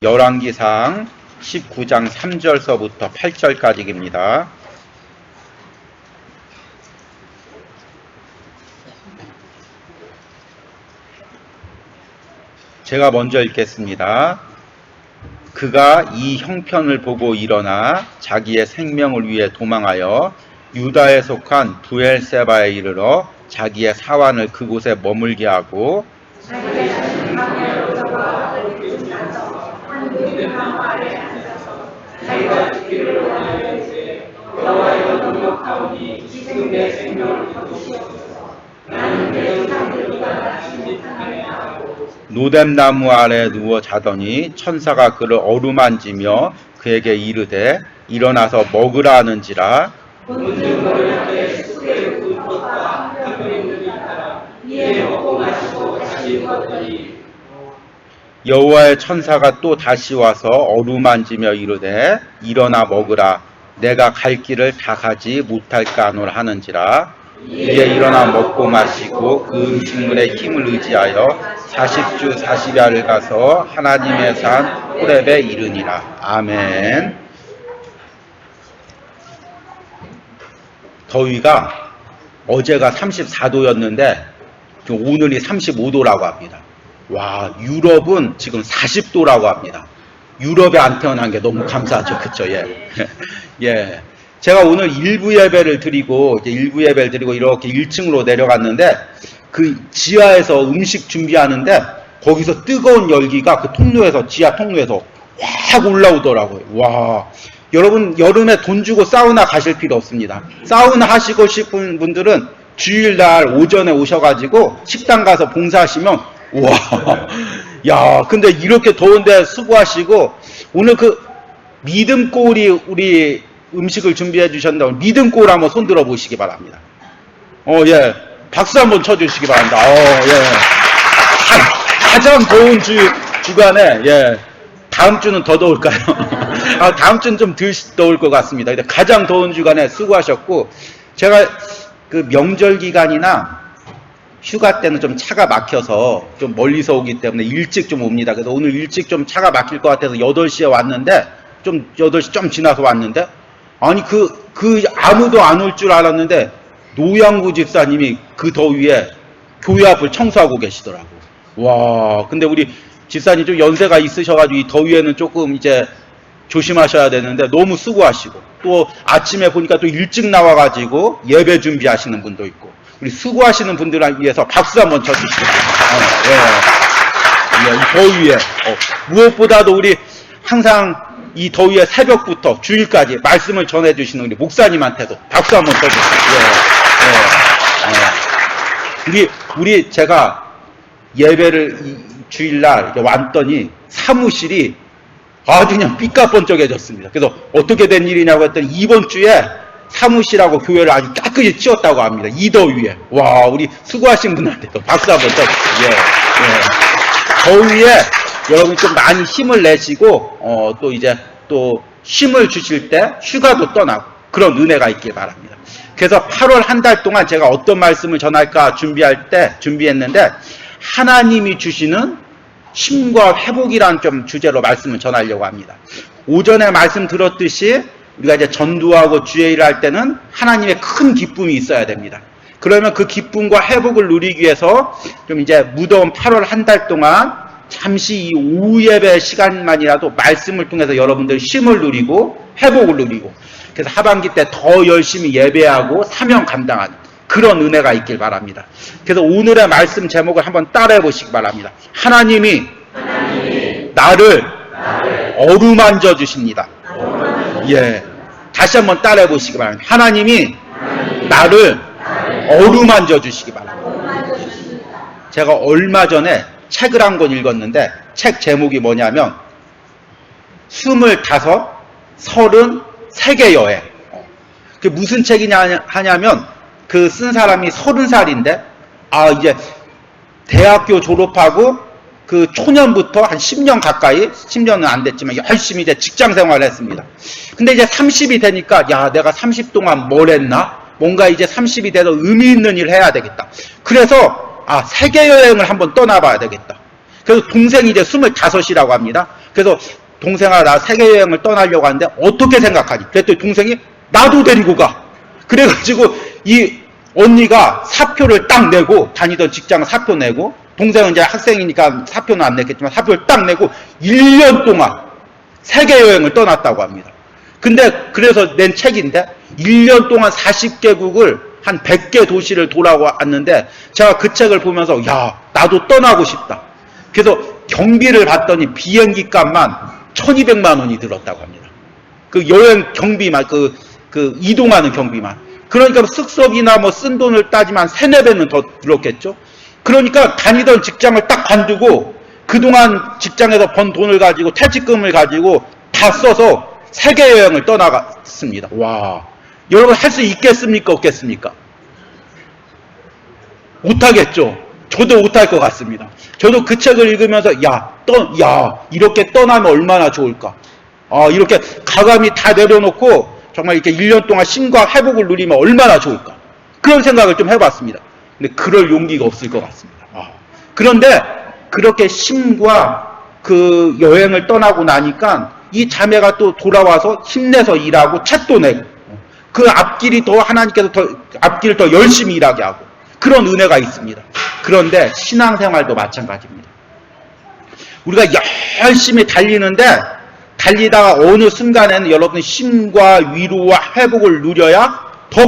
열왕기상 19장 3절서부터 8절까지입니다. 제가 먼저 읽겠습니다. 그가 이 형편을 보고 일어나 자기의 생명을 위해 도망하여 유다에 속한 부엘세바에 이르러 자기의 사환을 그곳에 머물게 하고 자기가 죽기를 원하였는데 여호와여 능력하오니 지금 내 생명을 거두시옵소서. 나는 내 조상들보다 낫지 못하네 하고 노뎀나무 아래 누워 자더니 천사가 그를 어루만지며 그에게 이르되 일어나서 먹으라 하는지라. 본즉 너희 앞에 숲에 굵은 떡과 한 편 있느니라. 이에 먹고 마시고 다시 누웠더니 여호와의 천사가 또 다시 와서 어루만지며 이르되 일어나 먹으라. 내가 갈 길을 다 가지 못할까 하노라 하는지라. 이에 일어나 먹고 마시고 그 음식물의 힘을 의지하여 40주 40야를 가서 하나님의 산 호렙에 이르니라. 아멘. 더위가 어제가 34도였는데 오늘이 35도라고 합니다. 와, 유럽은 지금 40도라고 합니다. 유럽에 안 태어난 게 너무 감사하죠. 그쵸? 예. 예. 제가 오늘 일부 예배를 드리고 이렇게 1층으로 내려갔는데, 그 지하에서 음식 준비하는데, 거기서 뜨거운 열기가 그 통로에서, 지하 통로에서 확 올라오더라고요. 와. 여러분, 여름에 돈 주고 사우나 가실 필요 없습니다. 사우나 하시고 싶은 분들은 주일날 오전에 오셔가지고 식당 가서 봉사하시면 와, 야, 근데 이렇게 더운데 수고하시고, 오늘 그 믿음골이 우리 음식을 준비해 주셨는데, 믿음골 한번 손 들어 보시기 바랍니다. 예. 박수 한번 쳐주시기 바랍니다. 예. 가장 더운 주간에, 예. 다음 주는 더 더울까요? 다음 주는 좀 덜 더울 것 같습니다. 근데 가장 더운 주간에 수고하셨고, 제가 그 명절 기간이나 휴가 때는 좀 차가 막혀서 좀 멀리서 오기 때문에 일찍 좀 옵니다. 그래서 오늘 일찍 좀 차가 막힐 것 같아서 8시에 왔는데, 8시 좀 지나서 왔는데, 아니, 아무도 안 올 줄 알았는데, 노양구 집사님이 그 더위에 교회 앞을 청소하고 계시더라고. 와, 근데 우리 집사님 좀 연세가 있으셔가지고 이 더위에는 조금 이제 조심하셔야 되는데, 너무 수고하시고, 또 아침에 보니까 또 일찍 나와가지고 예배 준비하시는 분도 있고, 우리 수고하시는 분들을 위해서 박수 한번 쳐주시죠. 예. 이 더위에. 무엇보다도 우리 항상 이 더위에 새벽부터 주일까지 말씀을 전해주시는 우리 목사님한테도 박수 한번 쳐주시죠. 우리 제가 예배를 주일날 왔더니 사무실이 아주 그냥 삐까번쩍해졌습니다. 그래서 어떻게 된 일이냐고 했더니 이번 주에 사무실하고 교회를 아주 깨끗이 치웠다고 합니다. 이 더위에. 와, 우리 수고하신 분한테도 박수 한번 쳐주세요. 예. 더위에 여러분 좀 많이 힘을 내시고, 또 이제 또 힘을 주실 때 휴가도 떠나고 그런 은혜가 있길 바랍니다. 그래서 8월 한 달 동안 제가 어떤 말씀을 전할까 준비했는데, 하나님이 주시는 힘과 회복이라는 좀 주제로 말씀을 전하려고 합니다. 오전에 말씀 들었듯이 우리가 이제 전도하고 주의 일을 할 때는 하나님의 큰 기쁨이 있어야 됩니다. 그러면 그 기쁨과 회복을 누리기 위해서 좀 이제 무더운 8월 한 달 동안 잠시 이 오후 예배 시간만이라도 말씀을 통해서 여러분들 힘을 누리고 회복을 누리고, 그래서 하반기 때 더 열심히 예배하고 사명 감당하는 그런 은혜가 있길 바랍니다. 그래서 오늘의 말씀 제목을 한번 따라해 보시기 바랍니다. 하나님이 나를 어루만져 주십니다. 예. 다시 한번 따라해 보시기 바랍니다. 하나님이 나를 어루만져 주시기 바랍니다. 제가 얼마 전에 책을 한 권 읽었는데, 책 제목이 뭐냐면 25, 33개 여행. 그게 무슨 책이냐 하냐면, 그 쓴 사람이 30살인데, 이제 대학교 졸업하고 그 초년부터 한 10년 가까이, 10년은 안 됐지만 열심히 이제 직장 생활을 했습니다. 근데 이제 30이 되니까, 야, 내가 30 동안 뭘 했나? 뭔가 이제 30이 돼서 의미 있는 일을 해야 되겠다. 그래서, 세계 여행을 한번 떠나봐야 되겠다. 그래서 동생이 이제 25이라고 합니다. 그래서 동생아 나 세계여행을 떠나려고 하는데 어떻게 생각하니? 그랬더니 동생이 나도 데리고 가. 그래가지고 이 언니가 사표를 딱 내고, 다니던 직장 사표 내고, 동생은 이제 학생이니까 사표는 안 냈겠지만 사표를 딱 내고 1년 동안 세계여행을 떠났다고 합니다. 근데 그래서 낸 책인데 1년 동안 40개국을 한 100개 도시를 돌아왔는데 제가 그 책을 보면서 야 나도 떠나고 싶다. 그래서 경비를 봤더니 비행기 값만 1200만 원이 들었다고 합니다. 그 여행 경비만, 그 이동하는 경비만. 그러니까 숙소비나 뭐 쓴 돈을 따지면 3, 4배는 더 들었겠죠. 그러니까 다니던 직장을 딱 관두고 그동안 직장에서 번 돈을 가지고 퇴직금을 가지고 다 써서 세계여행을 떠나갔습니다. 와, 여러분 할 수 있겠습니까? 없겠습니까? 못하겠죠. 저도 못할 것 같습니다. 저도 그 책을 읽으면서 야 이렇게 떠나면 얼마나 좋을까. 이렇게 가감이 다 내려놓고 정말 이렇게 1년 동안 쉼과 회복을 누리면 얼마나 좋을까. 그런 생각을 좀 해봤습니다. 근데 그럴 용기가 없을 것 같습니다. 그런데 그렇게 쉼과 그 여행을 떠나고 나니까 이 자매가 또 돌아와서 힘내서 일하고 책도 내고 그 앞길이 더 하나님께서 앞길을 더 열심히 일하게 하고 그런 은혜가 있습니다. 그런데 신앙생활도 마찬가지입니다. 우리가 열심히 달리는데 달리다가 어느 순간에는 여러분이 쉼과 위로와 회복을 누려야 더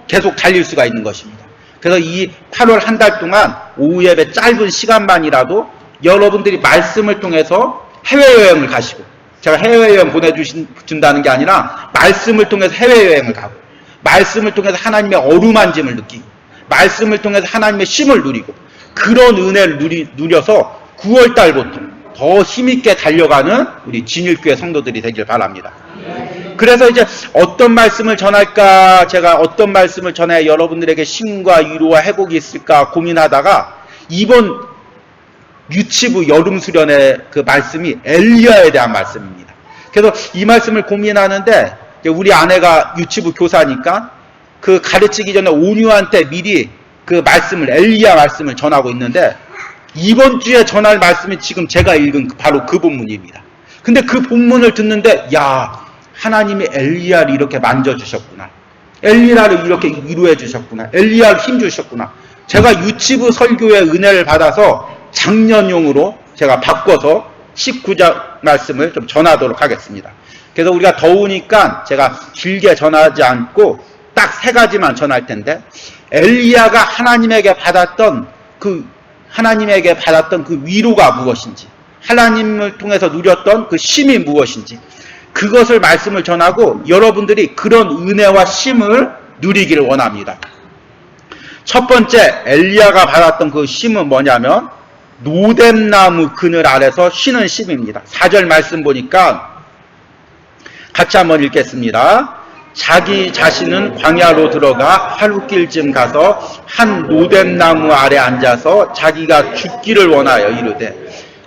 계속 달릴 수가 있는 것입니다. 그래서 이 8월 한 달 동안 오후 예배 짧은 시간만이라도 여러분들이 말씀을 통해서 해외여행을 가시고, 제가 해외여행 보내준다는 게 아니라 말씀을 통해서 해외여행을 가고, 말씀을 통해서 하나님의 어루만짐을 느끼고, 말씀을 통해서 하나님의 쉼을 누리고, 그런 은혜를 누려서 9월 달부터 더 힘있게 달려가는 우리 진일교회 성도들이 되길 바랍니다. 그래서 이제 어떤 말씀을 전할까, 제가 어떤 말씀을 전해야 여러분들에게 쉼과 위로와 회복이 있을까 고민하다가 이번 유치부 여름 수련의 그 말씀이 엘리야에 대한 말씀입니다. 그래서 이 말씀을 고민하는데 우리 아내가 유치부 교사니까 그 가르치기 전에 온유한테 미리 그 말씀을, 엘리야 말씀을 전하고 있는데 이번 주에 전할 말씀이 지금 제가 읽은 바로 그 본문입니다. 근데 그 본문을 듣는데 야, 하나님이 엘리야를 이렇게 만져주셨구나. 엘리야를 이렇게 위로해 주셨구나. 엘리야를 힘주셨구나. 제가 유치부 설교의 은혜를 받아서 작년용으로 제가 바꿔서 19장 말씀을 좀 전하도록 하겠습니다. 그래서 우리가 더우니까 제가 길게 전하지 않고 딱 3가지만 전할 텐데, 엘리야가 하나님에게 받았던 그 위로가 무엇인지, 하나님을 통해서 누렸던 그 쉼이 무엇인지, 그것을 말씀을 전하고 여러분들이 그런 은혜와 쉼을 누리기를 원합니다. 첫 번째, 엘리야가 받았던 그 쉼은 뭐냐면 노뎀나무 그늘 아래서 쉬는 쉼입니다. 4절 말씀 보니까 같이 한번 읽겠습니다. 자기 자신은 광야로 들어가 하룻길쯤 가서 한 노뎀나무 아래 앉아서 자기가 죽기를 원하여 이르되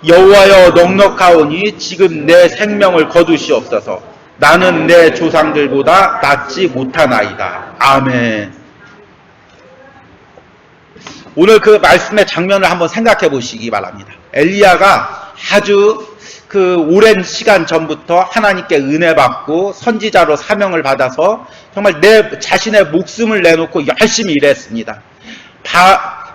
여호와여 넉넉하오니 지금 내 생명을 거두시옵소서. 나는 내 조상들보다 낫지 못하나이다. 아멘. 오늘 그 말씀의 장면을 한번 생각해 보시기 바랍니다. 엘리야가 아주 그 오랜 시간 전부터 하나님께 은혜 받고 선지자로 사명을 받아서 정말 내 자신의 목숨을 내놓고 열심히 일했습니다.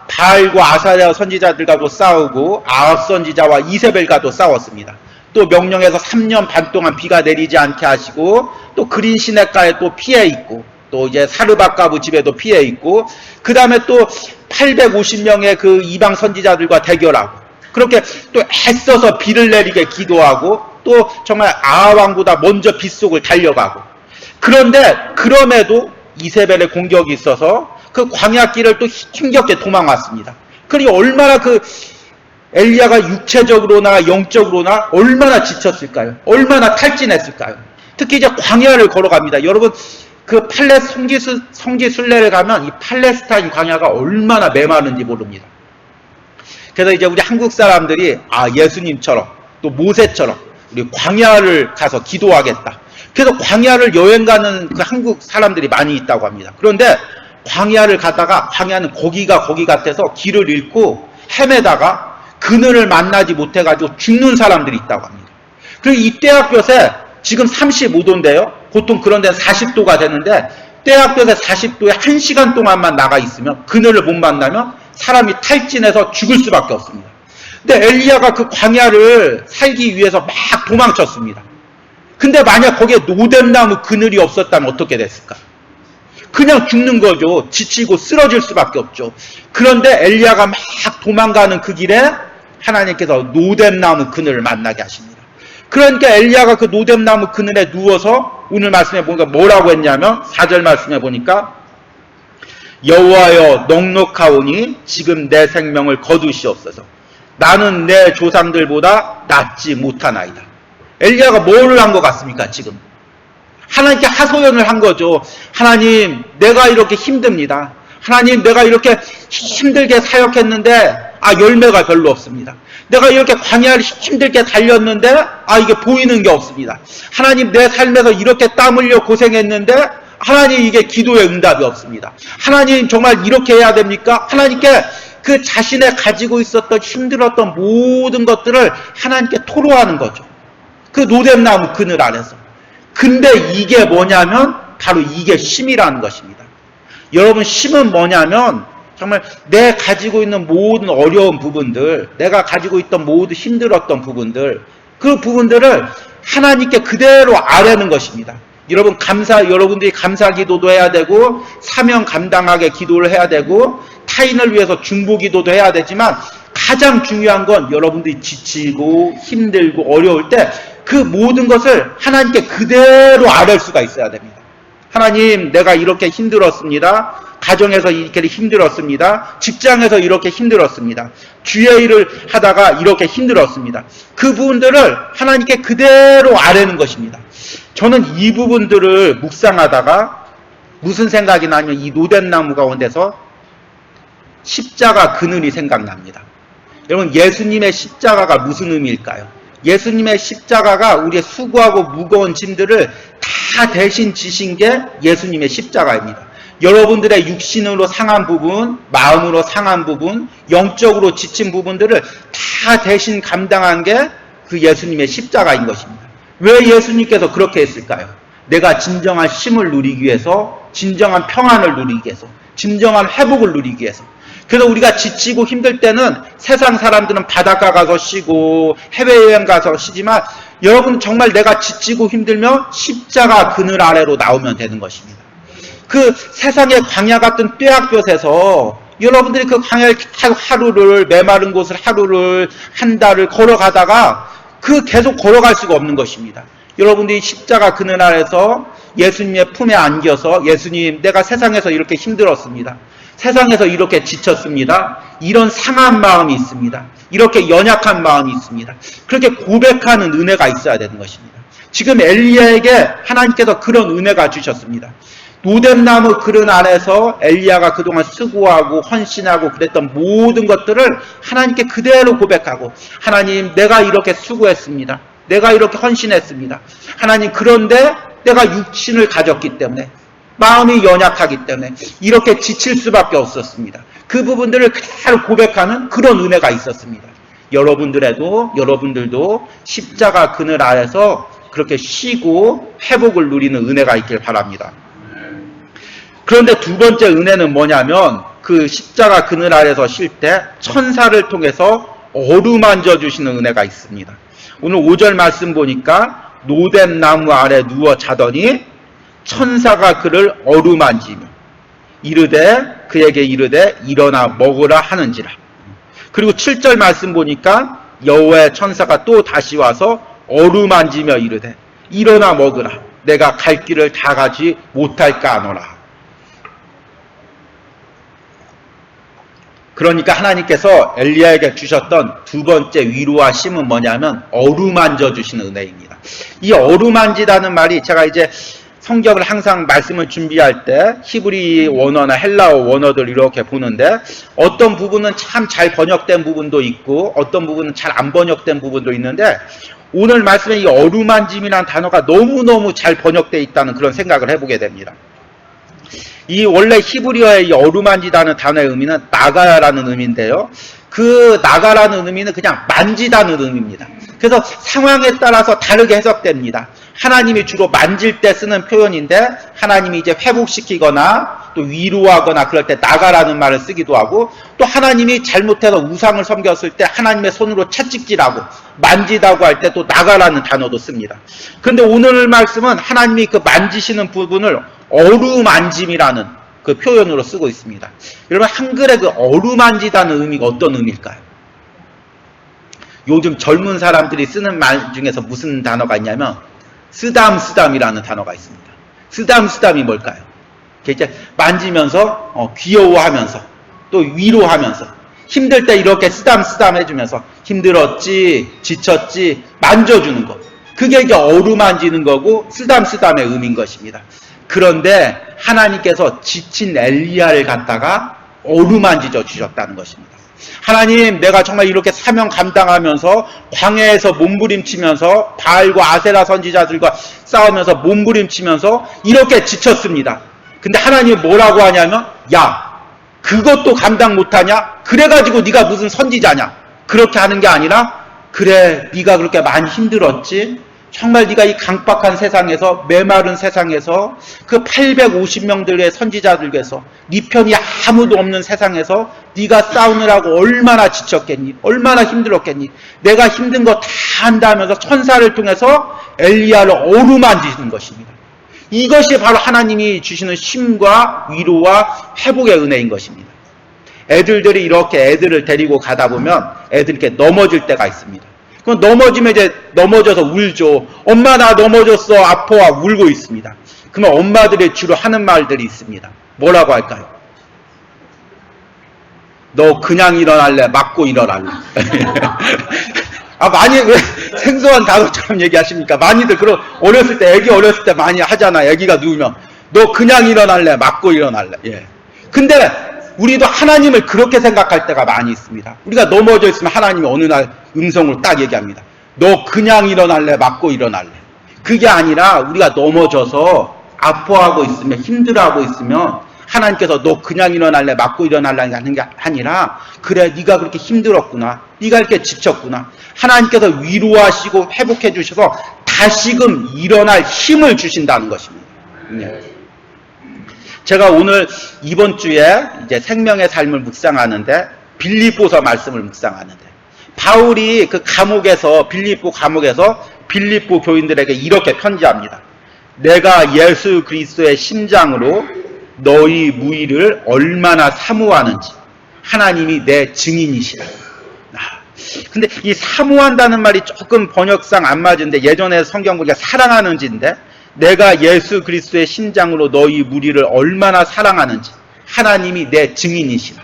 바알과 아사랴 선지자들과도 싸우고 아합 선지자와 이세벨과도 싸웠습니다. 또 명령해서 3년 반 동안 비가 내리지 않게 하시고 또 그린 시냇가에 또 피해 있고 또 이제 사르밧가브 집에도 피해 있고 그 다음에 또 850명의 그 이방 선지자들과 대결하고 그렇게 또 애써서 비를 내리게 기도하고 또 정말 아합 왕보다 먼저 빗속을 달려가고, 그런데 그럼에도 이세벨의 공격이 있어서 그 광야길을 또 힘겹게 도망왔습니다. 그러니 얼마나 그 엘리야가 육체적으로나 영적으로나 얼마나 지쳤을까요? 얼마나 탈진했을까요? 특히 이제 광야를 걸어갑니다. 여러분 그 성지 순례를 가면 이 팔레스타인 광야가 얼마나 메마른지 모릅니다. 그래서 이제 우리 한국 사람들이 예수님처럼 또 모세처럼 우리 광야를 가서 기도하겠다. 그래서 광야를 여행 가는 그 한국 사람들이 많이 있다고 합니다. 그런데 광야를 가다가 광야는 거기가 거기 같아서 길을 잃고 헤매다가 그늘을 만나지 못해가지고 죽는 사람들이 있다고 합니다. 그리고 이 떼약볕에 지금 35도인데요. 보통 그런 데는 40도가 되는데 떼약볕에 40도에 1시간 동안만 나가 있으면 그늘을 못 만나면 사람이 탈진해서 죽을 수밖에 없습니다. 근데 엘리야가 그 광야를 살기 위해서 막 도망쳤습니다. 근데 만약 거기에 노뎀나무 그늘이 없었다면 어떻게 됐을까? 그냥 죽는 거죠. 지치고 쓰러질 수밖에 없죠. 그런데 엘리야가 막 도망가는 그 길에 하나님께서 노뎀나무 그늘을 만나게 하십니다. 그러니까 엘리야가 그 노뎀나무 그늘에 누워서 오늘 말씀에 보니까 뭐라고 했냐면 4절 말씀에 보니까 여호와여 넉넉하오니 지금 내 생명을 거두시옵소서. 나는 내 조상들보다 낫지 못하나이다. 엘리야가 뭐를 한 것 같습니까? 지금 하나님께 하소연을 한 거죠. 하나님, 내가 이렇게 힘듭니다. 하나님, 내가 이렇게 힘들게 사역했는데 열매가 별로 없습니다. 내가 이렇게 광야를 힘들게 달렸는데 이게 보이는 게 없습니다. 하나님, 내 삶에서 이렇게 땀 흘려 고생했는데 하나님, 이게 기도의 응답이 없습니다. 하나님, 정말 이렇게 해야 됩니까? 하나님께 그 자신의 가지고 있었던 힘들었던 모든 것들을 하나님께 토로하는 거죠. 그 노뎀나무 그늘 아래서. 근데 이게 뭐냐면 바로 이게 쉼이라는 것입니다. 여러분, 쉼은 뭐냐면 정말 내 가지고 있는 모든 어려운 부분들, 내가 가지고 있던 모든 힘들었던 부분들, 그 부분들을 하나님께 그대로 아뢰는 것입니다. 여러분들이 감사 기도도 해야 되고 사명 감당하게 기도를 해야 되고 타인을 위해서 중보 기도도 해야 되지만 가장 중요한 건 여러분들이 지치고 힘들고 어려울 때 그 모든 것을 하나님께 그대로 아뢰 수가 있어야 됩니다. 하나님, 내가 이렇게 힘들었습니다. 가정에서 이렇게 힘들었습니다. 직장에서 이렇게 힘들었습니다. 주의 일을 하다가 이렇게 힘들었습니다. 그 부분들을 하나님께 그대로 아뢰는 것입니다. 저는 이 부분들을 묵상하다가 무슨 생각이 나냐면 이 노뎀나무 가운데서 십자가 그늘이 생각납니다. 여러분, 예수님의 십자가가 무슨 의미일까요? 예수님의 십자가가 우리의 수고하고 무거운 짐들을 다 대신 지신 게 예수님의 십자가입니다. 여러분들의 육신으로 상한 부분, 마음으로 상한 부분, 영적으로 지친 부분들을 다 대신 감당한 게 그 예수님의 십자가인 것입니다. 왜 예수님께서 그렇게 했을까요? 내가 진정한 쉼을 누리기 위해서, 진정한 평안을 누리기 위해서, 진정한 회복을 누리기 위해서. 그래서 우리가 지치고 힘들 때는 세상 사람들은 바닷가 가서 쉬고 해외여행 가서 쉬지만 여러분, 정말 내가 지치고 힘들면 십자가 그늘 아래로 나오면 되는 것입니다. 그 세상의 광야 같은 떼약볕에서 여러분들이 그 광야를 하루를, 메마른 곳을 하루를, 한 달을 걸어가다가 계속 걸어갈 수가 없는 것입니다. 여러분들이 십자가 그늘 아래서 예수님의 품에 안겨서 예수님, 내가 세상에서 이렇게 힘들었습니다. 세상에서 이렇게 지쳤습니다. 이런 상한 마음이 있습니다. 이렇게 연약한 마음이 있습니다. 그렇게 고백하는 은혜가 있어야 되는 것입니다. 지금 엘리야에게 하나님께서 그런 은혜가 주셨습니다. 노뎀나무 그늘 안에서 엘리야가 그동안 수고하고 헌신하고 그랬던 모든 것들을 하나님께 그대로 고백하고, 하나님, 내가 이렇게 수고했습니다. 내가 이렇게 헌신했습니다. 하나님, 그런데 내가 육신을 가졌기 때문에, 마음이 연약하기 때문에 이렇게 지칠 수밖에 없었습니다. 그 부분들을 그대로 고백하는 그런 은혜가 있었습니다. 여러분들도 십자가 그늘 아래서 그렇게 쉬고 회복을 누리는 은혜가 있길 바랍니다. 그런데 두 번째 은혜는 뭐냐면 그 십자가 그늘 아래서 쉴 때 천사를 통해서 어루만져 주시는 은혜가 있습니다. 오늘 5절 말씀 보니까 노뎀나무 아래 누워 자더니 천사가 그를 어루만지며 그에게 이르되 일어나 먹으라 하는지라. 그리고 7절 말씀 보니까 여호와의 천사가 또 다시 와서 어루만지며 이르되 일어나 먹으라. 내가 갈 길을 다 가지 못할까 하노라. 그러니까 하나님께서 엘리야에게 주셨던 두 번째 위로와 쉼은 뭐냐면 어루만져 주시는 은혜입니다. 이 어루만지다는 말이, 제가 이제 성경을 항상 말씀을 준비할 때 히브리 원어나 헬라어 원어들 이렇게 보는데 어떤 부분은 참 잘 번역된 부분도 있고 어떤 부분은 잘 안 번역된 부분도 있는데 오늘 말씀에 이 어루만짐이라는 단어가 너무너무 잘 번역되어 있다는 그런 생각을 해보게 됩니다. 이 원래 히브리어의 이 어루만지다는 단어의 의미는 나가야라는 의미인데요. 그 나가라는 의미는 그냥 만지다는 의미입니다. 그래서 상황에 따라서 다르게 해석됩니다. 하나님이 주로 만질 때 쓰는 표현인데 하나님이 이제 회복시키거나 또 위로하거나 그럴 때 나가라는 말을 쓰기도 하고, 또 하나님이 잘못해서 우상을 섬겼을 때 하나님의 손으로 채찍질하고 만지다고 할 때 또 나가라는 단어도 씁니다. 그런데 오늘 말씀은 하나님이 그 만지시는 부분을 어루만짐이라는 그 표현으로 쓰고 있습니다. 여러분, 한글의 그 어루만지다는 의미가 어떤 의미일까요? 요즘 젊은 사람들이 쓰는 말 중에서 무슨 단어가 있냐면 쓰담쓰담이라는 단어가 있습니다. 쓰담쓰담이 뭘까요? 이제 만지면서 귀여워하면서 또 위로하면서 힘들 때 이렇게 쓰담쓰담 해주면서 힘들었지, 지쳤지, 만져주는 것. 그게 이제 어루만지는 거고 쓰담쓰담의 의미인 것입니다. 그런데 하나님께서 지친 엘리야를 갖다가 어루만지져 주셨다는 것입니다. 하나님, 내가 정말 이렇게 사명 감당하면서 광야에서 몸부림치면서 바알과 아세라 선지자들과 싸우면서 몸부림치면서 이렇게 지쳤습니다. 근데 하나님이 뭐라고 하냐면, 야, 그것도 감당 못하냐? 그래가지고 네가 무슨 선지자냐? 그렇게 하는 게 아니라, 그래, 네가 그렇게 많이 힘들었지? 정말 네가 이 강박한 세상에서, 메마른 세상에서, 그 850명들의 선지자들께서 네 편이 아무도 없는 세상에서 네가 싸우느라고 얼마나 지쳤겠니? 얼마나 힘들었겠니? 내가 힘든 거 다 한다면서 천사를 통해서 엘리야를 어루만지는 것입니다. 이것이 바로 하나님이 주시는 쉼과 위로와 회복의 은혜인 것입니다. 애들들이 이렇게 애들을 데리고 가다 보면 애들이 이렇게 넘어질 때가 있습니다. 그럼 넘어지면 이제 넘어져서 울죠. 엄마, 나 넘어졌어, 아파, 울고 있습니다. 그러면 엄마들이 주로 하는 말들이 있습니다. 뭐라고 할까요? 너 그냥 일어날래? 맞고 일어날래? 많이 왜 생소한 단어처럼 얘기하십니까? 많이들 그런 어렸을 때, 애기 어렸을 때 많이 하잖아. 애기가 누우면 너 그냥 일어날래? 맞고 일어날래? 예. 근데 우리도 하나님을 그렇게 생각할 때가 많이 있습니다. 우리가 넘어져 있으면 하나님이 어느 날 음성으로 딱 얘기합니다. 너 그냥 일어날래? 맞고 일어날래? 그게 아니라 우리가 넘어져서 아파하고 있으면, 힘들어하고 있으면 하나님께서 너 그냥 일어날래? 맞고 일어날래? 하는 게 아니라, 그래, 네가 그렇게 힘들었구나, 네가 이렇게 지쳤구나, 하나님께서 위로하시고 회복해 주셔서 다시금 일어날 힘을 주신다는 것입니다. 네. 제가 오늘 이번 주에 이제 생명의 삶을 묵상하는데 빌립보서 말씀을 묵상하는데, 바울이 그 감옥에서, 빌립보 감옥에서 빌립보 교인들에게 이렇게 편지합니다. 내가 예수 그리스도의 심장으로 너희 무의를 얼마나 사모하는지 하나님이 내 증인이시라. 근데 이 사모한다는 말이 조금 번역상 안 맞은데, 예전에 성경 보니까 사랑하는지인데, 내가 예수 그리스도의 심장으로 너희 무리를 얼마나 사랑하는지 하나님이 내 증인이시라.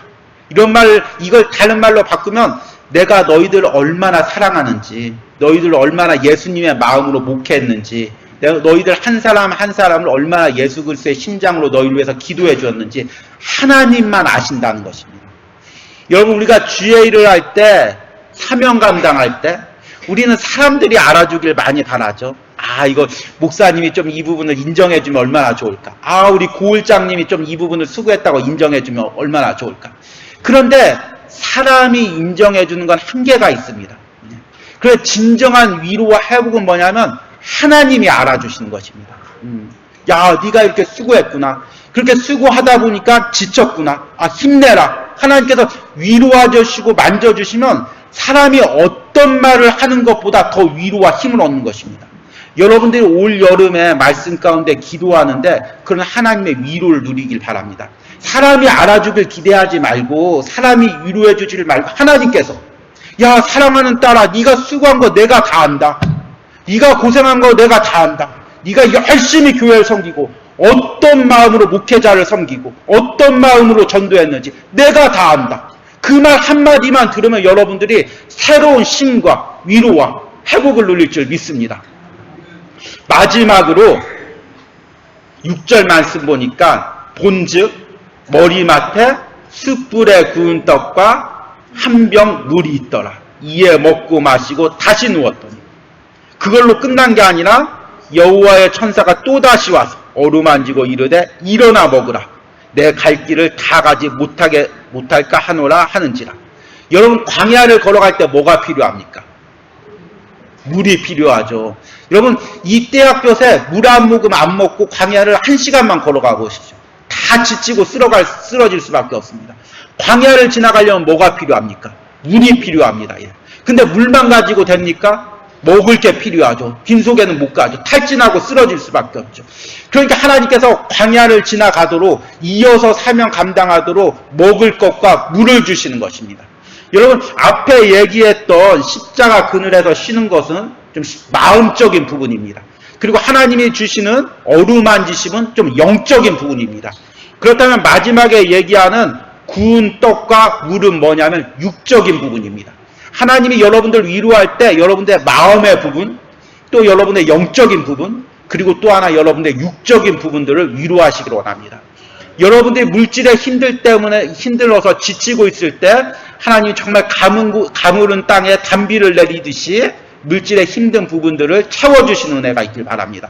이런 말, 이걸 다른 말로 바꾸면 내가 너희들을 얼마나 사랑하는지, 너희들을 얼마나 예수님의 마음으로 목회했는지, 내가 너희들 한 사람 한 사람을 얼마나 예수 그리스도의 심장으로 너희를 위해서 기도해 주었는지 하나님만 아신다는 것입니다. 여러분, 우리가 주의 일을 할 때, 사명 감당할 때 우리는 사람들이 알아주길 많이 바라죠. 이거 목사님이 좀 이 부분을 인정해주면 얼마나 좋을까. 우리 고을장님이 좀 이 부분을 수고했다고 인정해주면 얼마나 좋을까. 그런데 사람이 인정해주는 건 한계가 있습니다. 그래서 진정한 위로와 회복은 뭐냐면 하나님이 알아주시는 것입니다. 야, 네가 이렇게 수고했구나. 그렇게 수고하다 보니까 지쳤구나. 힘내라. 하나님께서 위로해 주시고 만져주시면 사람이 어떤 말을 하는 것보다 더 위로와 힘을 얻는 것입니다. 여러분들이 올 여름에 말씀 가운데 기도하는데 그런 하나님의 위로를 누리길 바랍니다. 사람이 알아주길 기대하지 말고, 사람이 위로해 주지를 말고, 하나님께서, 야, 사랑하는 딸아, 네가 수고한 거 내가 다 안다. 네가 고생한 거 내가 다 안다. 네가 열심히 교회를 섬기고 어떤 마음으로 목회자를 섬기고 어떤 마음으로 전도했는지 내가 다 안다. 그 말 한마디만 들으면 여러분들이 새로운 힘과 위로와 회복을 누릴 줄 믿습니다. 마지막으로 6절 말씀 보니까, 본즉 머리맡에 숯불에 구운 떡과 한 병 물이 있더라. 이에 먹고 마시고 다시 누웠더니, 그걸로 끝난 게 아니라 여호와의 천사가 또다시 와서 어루만지고 이르되 일어나 먹으라. 내 갈 길을 다 가지 못할까 하노라 하는지라. 여러분 광야를 걸어갈 때 뭐가 필요합니까? 물이 필요하죠. 여러분 이 떼약볕에 물 한 모금 안 먹고 광야를 1시간만 걸어가 보십시오. 다 지치고 쓰러질 수밖에 없습니다. 광야를 지나가려면 뭐가 필요합니까? 물이 필요합니다. 예. 근데 물만 가지고 됩니까? 먹을 게 필요하죠. 빈속에는 못 가죠. 탈진하고 쓰러질 수밖에 없죠. 그러니까 하나님께서 광야를 지나가도록 이어서 사명 감당하도록 먹을 것과 물을 주시는 것입니다. 여러분 앞에 얘기했던 십자가 그늘에서 쉬는 것은 좀 마음적인 부분입니다. 그리고 하나님이 주시는 어루만지심은 좀 영적인 부분입니다. 그렇다면 마지막에 얘기하는 구운 떡과 물은 뭐냐면 육적인 부분입니다. 하나님이 여러분들 위로할 때 여러분들의 마음의 부분, 또 여러분의 영적인 부분, 그리고 또 하나 여러분들의 육적인 부분들을 위로하시기를 원합니다. 여러분들이 물질의 힘들 때문에 힘들어서 지치고 있을 때 하나님이 정말 가무른 땅에 단비를 내리듯이 물질의 힘든 부분들을 채워주시는 은혜가 있길 바랍니다.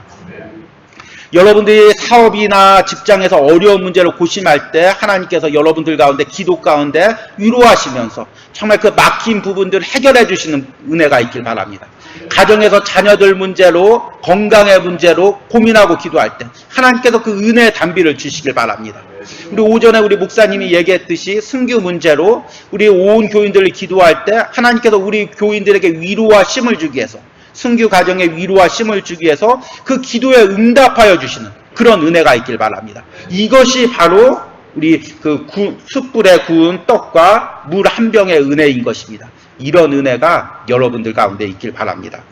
여러분들이 사업이나 직장에서 어려운 문제를 고심할 때 하나님께서 여러분들 가운데 기도 가운데 위로하시면서 정말 그 막힌 부분들을 해결해 주시는 은혜가 있길 바랍니다. 가정에서 자녀들 문제로 건강의 문제로 고민하고 기도할 때 하나님께서 그 은혜의 단비를 주시길 바랍니다. 우리 오전에 우리 목사님이 얘기했듯이 승규 문제로 우리 온 교인들을 기도할 때 하나님께서 우리 교인들에게 위로와 힘을 주기 위해서 승규 가정에 위로와 힘을 주기 위해서 그 기도에 응답하여 주시는 그런 은혜가 있길 바랍니다. 이것이 바로 우리 그 숯불에 구운 떡과 물 한 병의 은혜인 것입니다. 이런 은혜가 여러분들 가운데 있길 바랍니다.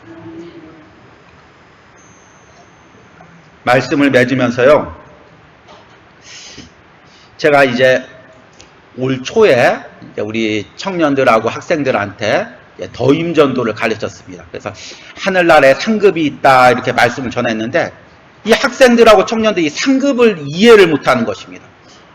말씀을 맺으면서요. 제가 이제 올 초에 우리 청년들하고 학생들한테 더임 전도를 가르쳤습니다. 그래서 하늘나라에 상급이 있다 이렇게 말씀을 전했는데 이 학생들하고 청년들이 상급을 이해를 못하는 것입니다.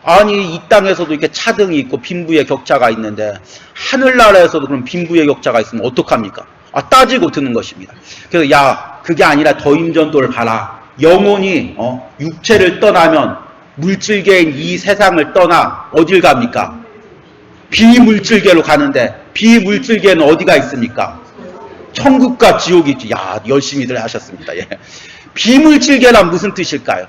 아니 이 땅에서도 이렇게 차등이 있고 빈부의 격차가 있는데 하늘나라에서도 그럼 빈부의 격차가 있으면 어떡합니까? 따지고 드는 것입니다. 그래서 야 그게 아니라 더임 전도를 봐라. 영혼이 육체를 떠나면 물질계인 이 세상을 떠나 어딜 갑니까? 비물질계로 가는데 비물질계는 어디가 있습니까? 천국과 지옥이 있지. 야 열심히들 하셨습니다. 예. 비물질계란 무슨 뜻일까요?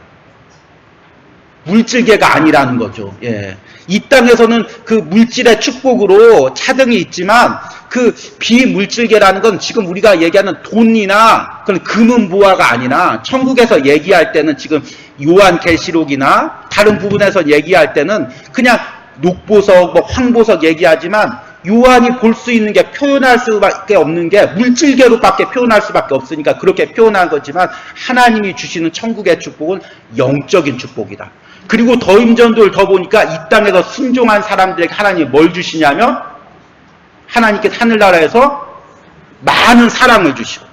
물질계가 아니라는 거죠. 예. 이 땅에서는 그 물질의 축복으로 차등이 있지만 그 비물질계라는 건 지금 우리가 얘기하는 돈이나 그런 금은보화가 아니라 천국에서 얘기할 때는 지금 요한계시록이나 다른 부분에서 얘기할 때는 그냥 녹보석, 황보석 얘기하지만 요한이 볼 수 있는 게 표현할 수밖에 없는 게 물질계로밖에 표현할 수밖에 없으니까 그렇게 표현한 거지만 하나님이 주시는 천국의 축복은 영적인 축복이다. 그리고 더임전도를 더 보니까 이 땅에서 순종한 사람들에게 하나님이 뭘 주시냐면 하나님께서 하늘나라에서 많은 사랑을 주시고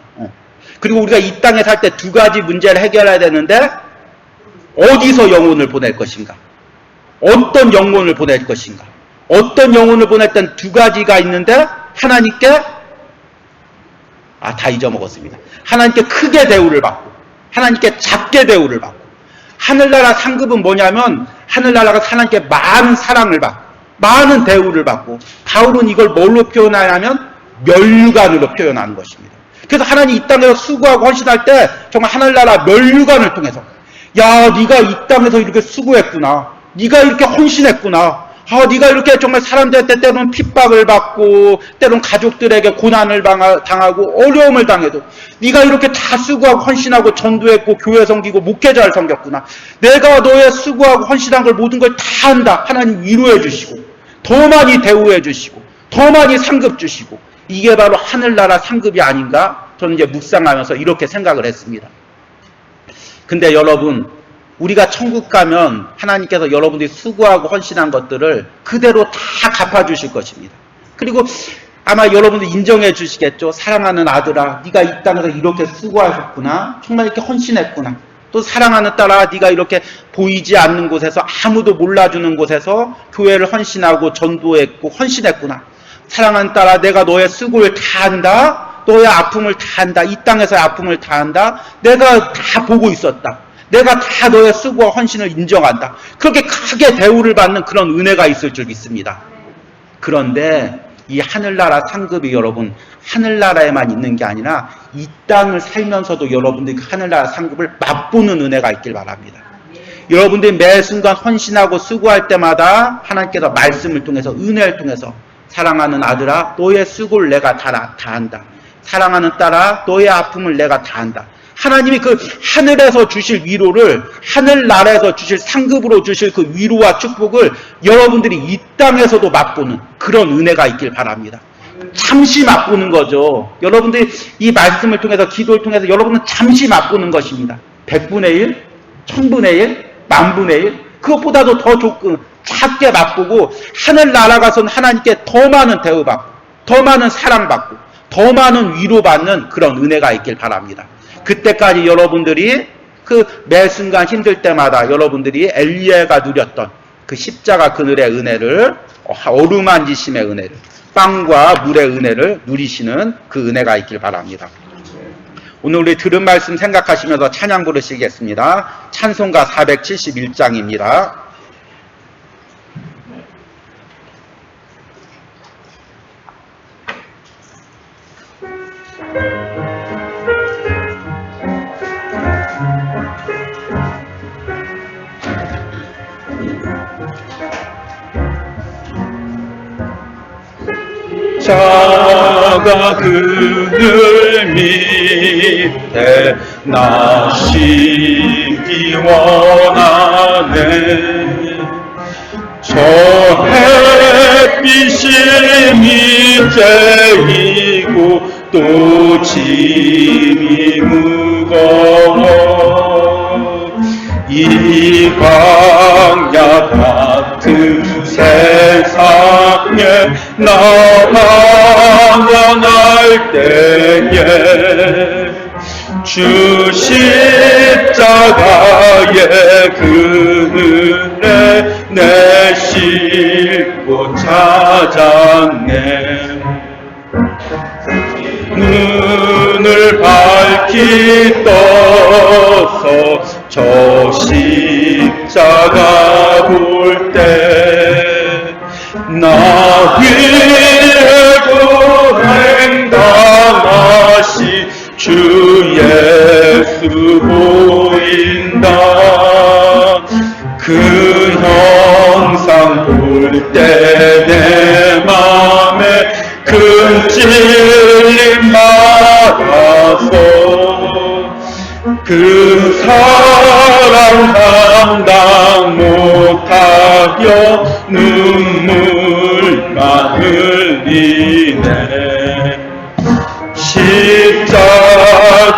그리고 우리가 이 땅에 살 때 두 가지 문제를 해결해야 되는데 어디서 영혼을 보낼 것인가? 어떤 영혼을 보낼 것인가? 어떤 영혼을 보낼 땐 두 가지가 있는데 하나님께 다 잊어먹었습니다. 하나님께 크게 대우를 받고 하나님께 작게 대우를 받고 하늘나라 상급은 뭐냐면 하늘나라가 하나님께 많은 사랑을 받고 많은 대우를 받고 바울은 이걸 뭘로 표현하냐면 면류관으로 표현하는 것입니다. 그래서 하나님 이 땅에서 수고하고 헌신할 때 정말 하늘나라 면류관을 통해서 야 네가 이 땅에서 이렇게 수고했구나. 네가 이렇게 헌신했구나. 네가 이렇게 정말 사람들한테 때로는 핍박을 받고 때로는 가족들에게 고난을 당하고 어려움을 당해도 네가 이렇게 다 수고하고 헌신하고 전도했고 교회 섬기고 목회자를 섬겼구나. 내가 너의 수고하고 헌신한 걸 모든 걸 다 한다. 하나님 위로해 주시고 더 많이 대우해 주시고 더 많이 상급 주시고 이게 바로 하늘나라 상급이 아닌가 저는 이제 묵상하면서 이렇게 생각을 했습니다. 근데 여러분 우리가 천국 가면 하나님께서 여러분들이 수고하고 헌신한 것들을 그대로 다 갚아주실 것입니다. 그리고 아마 여러분들 인정해 주시겠죠. 사랑하는 아들아, 네가 이 땅에서 이렇게 수고하셨구나. 정말 이렇게 헌신했구나. 또 사랑하는 딸아, 네가 이렇게 보이지 않는 곳에서 아무도 몰라주는 곳에서 교회를 헌신하고 전도했고 헌신했구나. 사랑하는 딸아, 내가 너의 수고를 다 안다. 너의 아픔을 다 안다. 이 땅에서의 아픔을 다 안다. 내가 다 보고 있었다. 내가 다 너의 수고와 헌신을 인정한다. 그렇게 크게 대우를 받는 그런 은혜가 있을 줄 믿습니다. 그런데 이 하늘나라 상급이 여러분 하늘나라에만 있는 게 아니라 이 땅을 살면서도 여러분들이 그 하늘나라 상급을 맛보는 은혜가 있길 바랍니다. 여러분들이 매 순간 헌신하고 수고할 때마다 하나님께서 말씀을 통해서 은혜를 통해서 사랑하는 아들아 너의 수고를 내가 다 한다. 사랑하는 딸아 너의 아픔을 내가 다 한다. 하나님이 그 하늘에서 주실 위로를 하늘나라에서 주실 상급으로 주실 그 위로와 축복을 여러분들이 이 땅에서도 맛보는 그런 은혜가 있길 바랍니다. 잠시 맛보는 거죠. 여러분들이 이 말씀을 통해서 기도를 통해서 여러분은 잠시 맛보는 것입니다. 100분의 1, 1000분의 1, 만분의 1 그것보다도 더 작게 맛보고 하늘나라 가서는 하나님께 더 많은 대우받고 더 많은 사랑받고 더 많은 위로받는 그런 은혜가 있길 바랍니다. 그때까지 여러분들이 그 매 순간 힘들 때마다 여러분들이 엘리야가 누렸던 그 십자가 그늘의 은혜를 어루만지심의 은혜를 빵과 물의 은혜를 누리시는 그 은혜가 있길 바랍니다. 오늘 우리 들은 말씀 생각하시면서 찬양 부르시겠습니다. 찬송가 471장입니다. 십자가 그늘 밑에 나 쉬기 원하네. 저 햇빛이 밑에이고 또 짐이 무거워 이 광야 같은 세상에 나아갈 때에 주 십자가의 그늘에 내 싣고 찾았네. 눈을 밝히 떠서 저 십자가 볼 때 나 위에 고행당하시 주 예수 보인다. 그 형상 볼 때 내 맘에 큰 찔림 받아서 그 사랑 감당 못하여 눈물만 흘리네. 십자가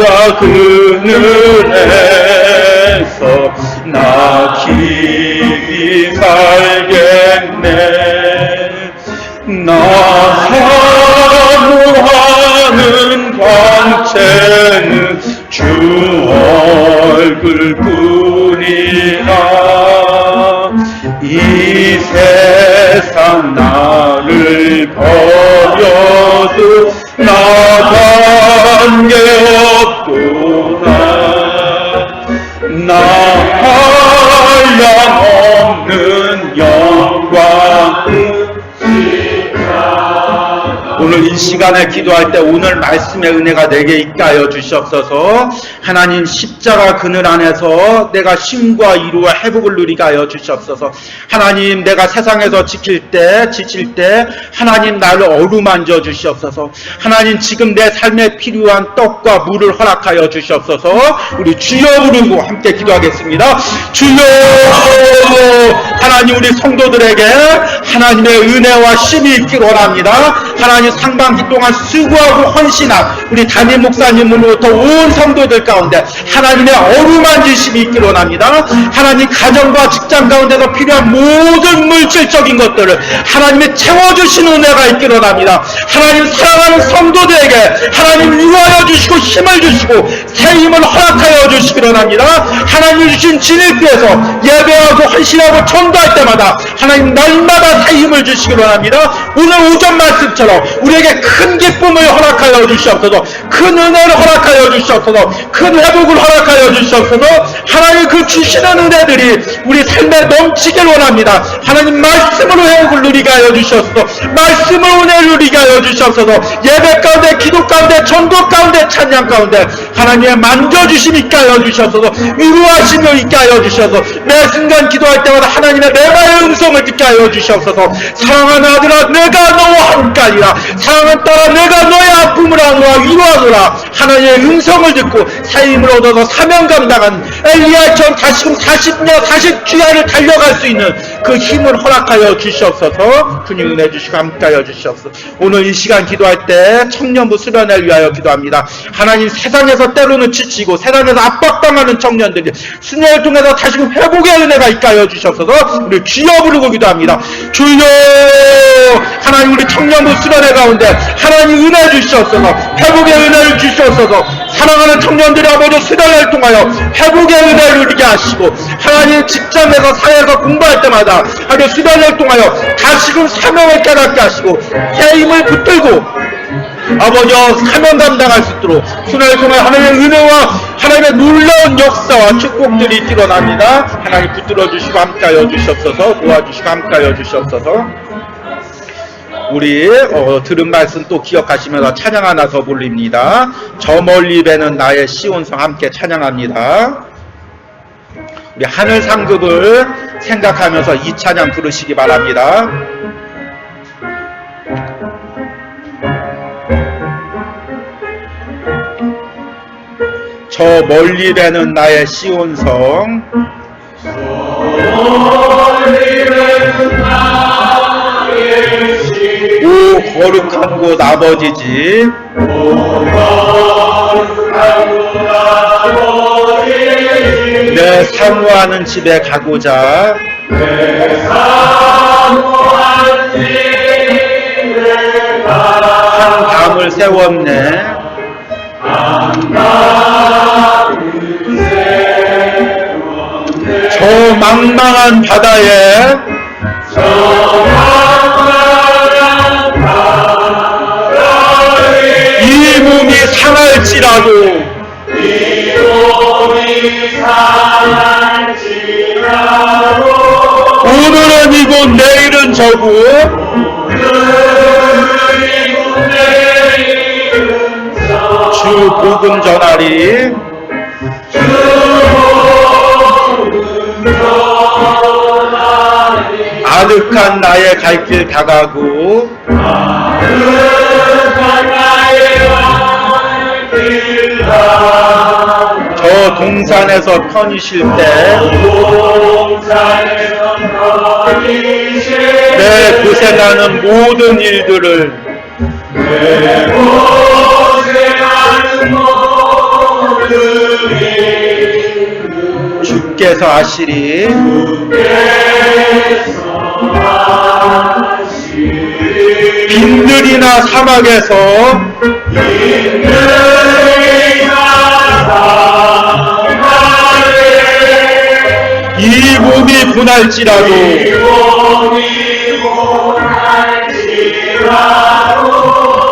그늘에서 나 깊이 살겠네. 나 사모하는 광채는 주 얼굴뿐이라. 이 세상 나를 버려도 나간 게 없구나. 나 한량없는 영광. 오늘 이 시간에 기도할 때 오늘 말씀의 은혜가 내게 있게 하여 주시옵소서. 하나님 십자가 그늘 안에서 내가 쉼과 위로와 회복을 누리게 하여 주시옵소서. 하나님 내가 세상에서 지칠 때 하나님 나를 어루만져 주시옵소서. 하나님 지금 내 삶에 필요한 떡과 물을 허락하여 주시옵소서. 우리 주여 부르고 함께 기도하겠습니다. 주여. 하나님 우리 성도들에게 하나님의 은혜와 힘이 있기를 원합니다. 하나님 상반기 동안 수고하고 헌신한 우리 담임 목사님으로부터 온 성도들 가운데 하나님의 어루만지심이 있기를 원합니다. 하나님 가정과 직장 가운데서 필요한 모든 물질적인 것들을 하나님이 채워주시는 은혜가 있기를 원합니다. 하나님 사랑하는 성도들에게 하나님 위로하여 주시고 힘을 주시고 새 힘을 허락하여 주시고 주시기 원합니다. 하나님 주신 진리교에서 예배하고 헌신하고 전도할 때마다 하나님 날마다 새 힘을 주시기 원합니다. 오늘 오전 말씀처럼 우리에게 큰 기쁨을 허락하여 주시옵소서, 큰 은혜를 허락하여 주시옵소서, 큰 회복을 허락하여 주시옵소서. 하나님 그 주시는 은혜들이 우리 삶에 넘치길 원합니다. 하나님 말씀으로 회복을 누리게 하여 주시옵소서, 말씀으로 은혜를 누리게 하여 주시옵소서. 예배 가운데, 기도 가운데, 전도 가운데, 찬양 가운데 하나님의 만져주심 있게 하여 주시옵소서, 위로하시며 있게 하여 주시옵소서. 매 순간 기도할 때마다 하나님의 내가의 음성을 듣게 하여 주시옵소서. 사랑하는 아들아, 내가 너와 함께하리라. 사랑하는 딸아, 내가 너의 아픔을 안노아 위로하노라. 하나님의 음성을 듣고 새 힘을 얻어서 사명 감당한 엘리야처럼 다시금 40년 40주야를 달려갈 수 있는 그 힘을 허락하여 주시옵소서. 분유 은혜 주시고 함께하여 주시옵소서. 오늘 이 시간 기도할 때 청년부 수련을 위하여 기도합니다. 하나님, 세상에서 때로는 지치고 세상에서 압박당하는 청년들이 수련을 통해서 다시금 회복의 은혜가 있게 하여 주시옵소서. 우리 주여 부르고 기도합니다. 주여, 하나님 우리 청년부 수련회 가운데 하나님 은혜 주시옵소서, 회복의 은혜를 주시옵소서. 사랑하는 청년들이 아버지 수련회를 통하여 회복의 은혜를 누리게 하시고, 하나님 직장에서 사회에서 공부할 때마다 하나님 수련회를 통하여 다시금 사명을 깨닫게 하시고 새 힘을 붙들고 아버지여 사명 감당할 수 있도록 수련회를 통하여 하나님의 은혜와 하나님의 놀라운 역사와 축복들이 일어납니다. 하나님 붙들어 주시고 함께하여 주시옵소서, 도와주시고 함께하여 주시옵소서. 우리 들은 말씀 또 기억하시면서 찬양 하나 더 부릅니다. 저 멀리 뵈는 나의 시온성 함께 찬양합니다. 우리 하늘 상급을 생각하면서 이 찬양 부르시기 바랍니다. 저 멀리 뵈는 나의 시온성, 오 거룩한 곳 아버지 집, 내 사모하는 집에 가고자 한 담을 세웠네. 저 망망한 바다에 이 몸이 상할지라도 오늘은 이곳 내일은 저곳 주 복음 전하리. 아득한 나의 갈 길 다가고 저 동산에서 편히 쉴 때 내 고생하는 모든 일들을 주께서 하시리. 빈들이나 사막에서 이 몸이 분할지라도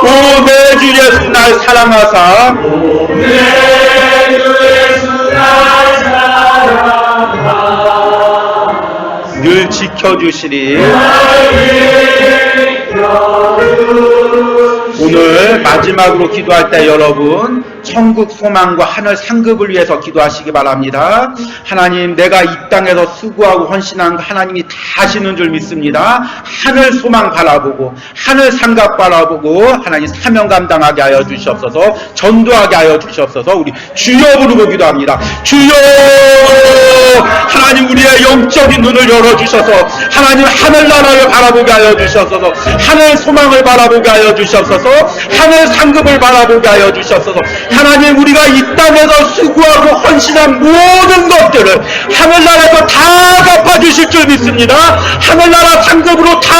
오 내 주 예수 날 사랑하사 늘 지켜주시리. 오늘 마지막으로 기도할 때 여러분 천국 소망과 하늘 상급을 위해서 기도하시기 바랍니다. 하나님, 내가 이 땅에서 수고하고 헌신한 거 하나님이 다 하시는 줄 믿습니다. 하늘 소망 바라보고 하늘 상급 바라보고 하나님 사명 감당하게 하여 주시옵소서, 전도하게 하여 주시옵소서. 우리 주여 부르고 기도합니다. 주여, 하나님 우리의 영적인 눈을 열어주셔서 하나님 하늘나라를 바라보게 하여 주시옵소서, 하늘 소망을 바라보게 하여 주시옵소서, 하늘 상급을 바라보게 하여 주시옵소서, 하나님, 우리가 이 땅에서 수고하고 헌신한 모든 것들을 하늘나라에서 다 갚아주실 줄 믿습니다. 하늘나라 상급으로 다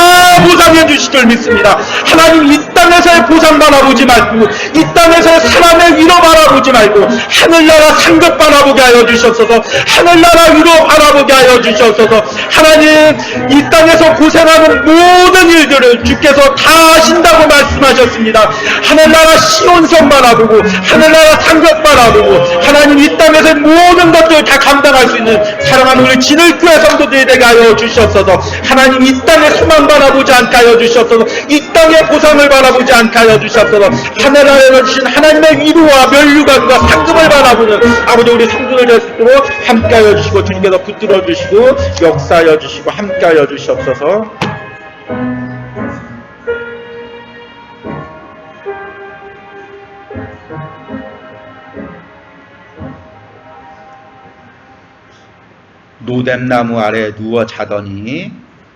보상해 주실 줄 믿습니다. 하나님, 이 땅에서의 보상 바라보지 말고, 이 땅에서의 사람의 위로 바라보지 말고, 하늘나라 상급 바라보게 하여 주셨소서. 하늘나라 위로 바라보게 하여 주셨소서. 하나님, 이 땅에서 고생하는 모든 일들을 주께서 다 하신다고 말씀하셨습니다. 하늘나라 시온성 바라보고, 하늘나라 상급 바라보고, 하나님, 이 땅에서의 모든 것들을 다 감당할 수 있는 사랑하는 우리 진을교회 성도들이 되게 하여 주셨소서. 하나님, 이 땅의 소망 바라보지 않게 하여 주셨소서. 이 땅의 보상을 바라보지 않게 하여 주셨소서. 하늘나라에 주신 하나님의 위로와 면류관과 상급을 바라보는 아버지 우리 성도들 될 수 있도록 함께하여 주시고, 주님께서 붙들어 주시고 역사하여 주시고 함께하여 주시옵소서. 노뎀나무 아래 누워 자더니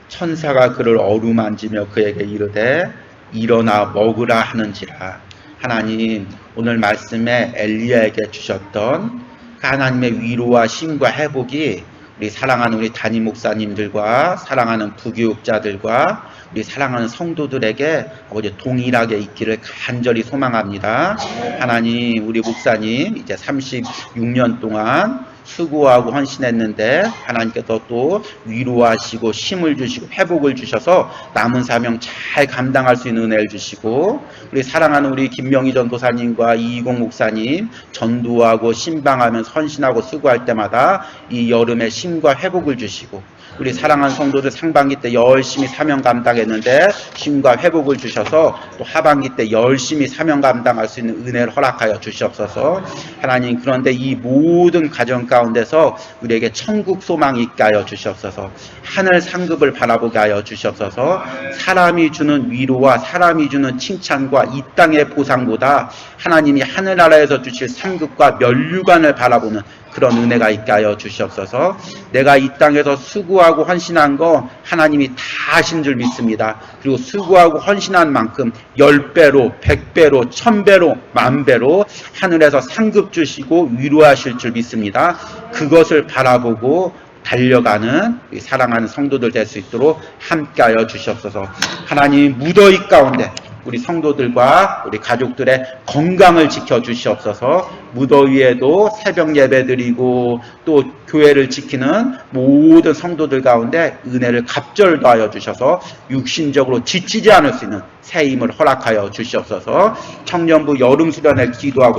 천사가 그를 어루만지며 그에게 이르되 일어나 먹으라 하는지라. 하나님, 오늘 말씀에 엘리야에게 주셨던 그 하나님의 위로와 힘과 회복이 우리 사랑하는 우리 담임 목사님들과 사랑하는 부교육자들과 우리 사랑하는 성도들에게 아버지 동일하게 있기를 간절히 소망합니다. 하나님, 우리 목사님 이제 36년 동안 수고하고 헌신했는데 하나님께서 또 위로하시고 힘을 주시고 회복을 주셔서 남은 사명 잘 감당할 수 있는 은혜를 주시고, 우리 사랑하는 우리 김명희 전도사님과 이희공 목사님 전도하고 신방하면 헌신하고 수고할 때마다 이 여름에 힘과 회복을 주시고, 우리 사랑하는 성도들 상반기 때 열심히 사명 감당했는데 힘과 회복을 주셔서 또 하반기 때 열심히 사명 감당할 수 있는 은혜를 허락하여 주시옵소서. 하나님, 그런데 이 모든 가정 가운데서 우리에게 천국 소망이 있게 하여 주시옵소서. 하늘 상급을 바라보게 하여 주시옵소서. 사람이 주는 위로와 사람이 주는 칭찬과 이 땅의 보상보다 하나님이 하늘나라에서 주실 상급과 면류관을 바라보는 그런 은혜가 있게 하여 주시옵소서. 내가 이 땅에서 수고하고 헌신한 거 하나님이 다 하신 줄 믿습니다. 그리고 수고하고 헌신한 만큼 10배로 100배로 1000배로 10,000배로 하늘에서 상급 주시고 위로하실 줄 믿습니다. 그것을 바라보고 달려가는 우리 사랑하는 성도들 될 수 있도록 함께하여 주시옵소서. 하나님, 무더위 가운데 우리 성도들과 우리 가족들의 건강을 지켜주시옵소서. 무더위에도 새벽 예배드리고 또 교회를 지키는 모든 성도들 가운데 은혜를 갑절 더하여 주셔서 육신적으로 지치지 않을 수 있는 새 힘을 허락하여 주시옵소서. 청년부 여름수련회 기도하고